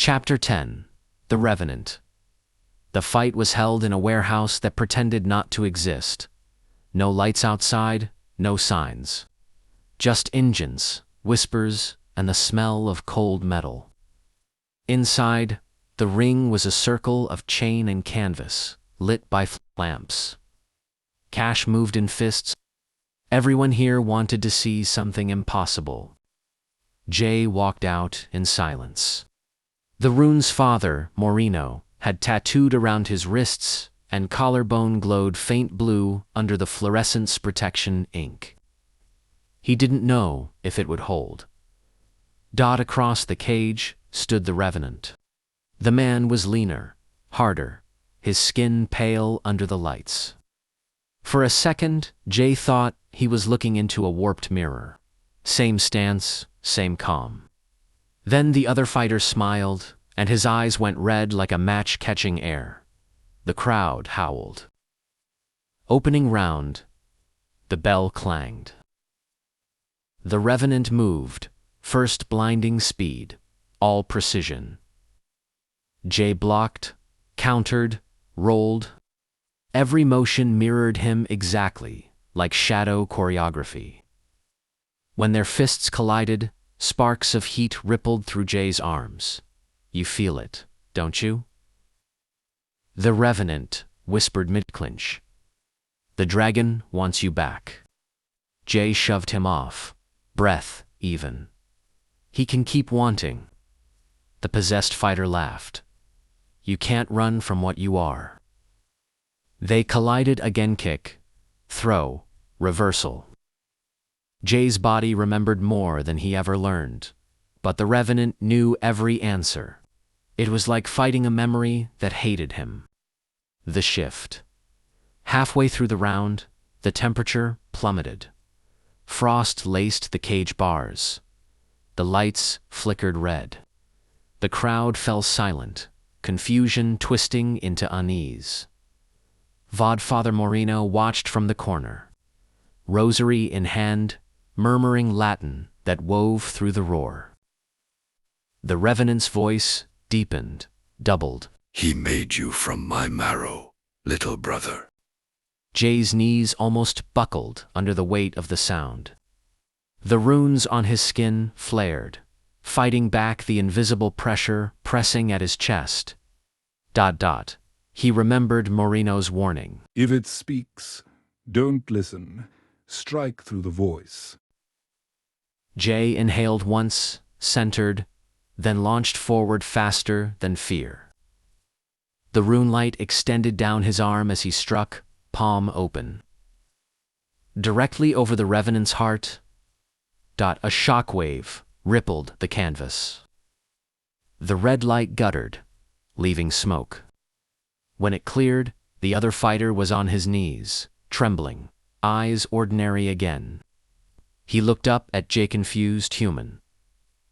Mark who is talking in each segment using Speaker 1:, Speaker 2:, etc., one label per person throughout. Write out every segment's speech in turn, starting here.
Speaker 1: Chapter 10. The Revenant. The fight was held in a warehouse that pretended not to exist. No lights outside, no signs. Just engines, whispers, and the smell of cold metal. Inside, the ring was a circle of chain and canvas, lit by lamps. Cash moved in fists. Everyone here wanted to see something impossible. Jay walked out in silence. The rune's father, Moreno, had tattooed around his wrists, and collarbone glowed faint blue under the fluorescence protection ink. He didn't know if it would hold. Across the cage stood the Revenant. The man was leaner, harder, his skin pale under the lights. For a second, Jay thought he was looking into a warped mirror. Same stance, same calm. Then the other fighter smiled, and his eyes went red like a match catching air. The crowd howled. Opening round. The bell clanged. The Revenant moved, first blinding speed, all precision. Jay blocked, countered, rolled. Every motion mirrored him exactly, like shadow choreography. When their fists collided, sparks of heat rippled through Jay's arms. You feel it, don't you? The Revenant whispered mid-clinch. The dragon wants you back. Jay shoved him off, breath even. He can keep wanting. The possessed fighter laughed. You can't run from what you are. They collided again, kick, throw, reversal. Jay's body remembered more than he ever learned, but the Revenant knew every answer. It was like fighting a memory that hated him. The shift. Halfway through the round, the temperature plummeted. Frost laced the cage bars. The lights flickered red. The crowd fell silent, confusion twisting into unease. Father Moreno watched from the corner, rosary in hand, murmuring Latin that wove through the roar. The Revenant's voice deepened, doubled.
Speaker 2: He made you from my marrow, little brother.
Speaker 1: Jay's knees almost buckled under the weight of the sound. The runes on his skin flared, fighting back the invisible pressure pressing at his chest. He remembered Moreno's warning.
Speaker 3: If it speaks, don't listen. Strike through the voice.
Speaker 1: Jay inhaled once, centered, then launched forward faster than fear. The rune light extended down his arm as he struck, palm open. Directly over the Revenant's heart, a shockwave rippled the canvas. The red light guttered, leaving smoke. When it cleared, the other fighter was on his knees, trembling, eyes ordinary again. He looked up at Jay, confused human.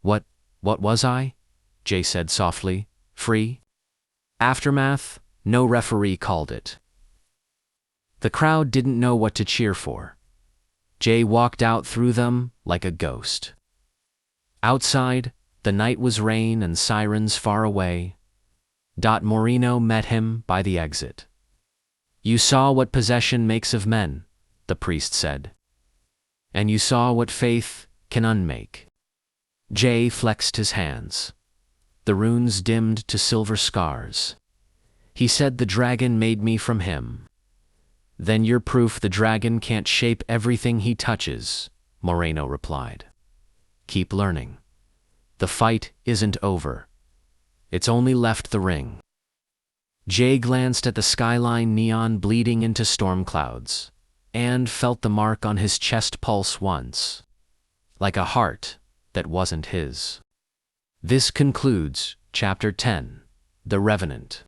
Speaker 1: What was I? Jay said softly. Free? Aftermath? No referee called it. The crowd didn't know what to cheer for. Jay walked out through them like a ghost. Outside, the night was rain and sirens far away. Moreno met him by the exit. You saw what possession makes of men, the priest said. And you saw what faith can unmake. Jay flexed his hands. The runes dimmed to silver scars. He said the dragon made me from him. Then you're proof the dragon can't shape everything he touches, Moreno replied. Keep learning. The fight isn't over. It's only left the ring. Jay glanced at the skyline neon bleeding into storm clouds, and felt the mark on his chest pulse once, like a heart that wasn't his. This concludes Chapter 10, The Revenant.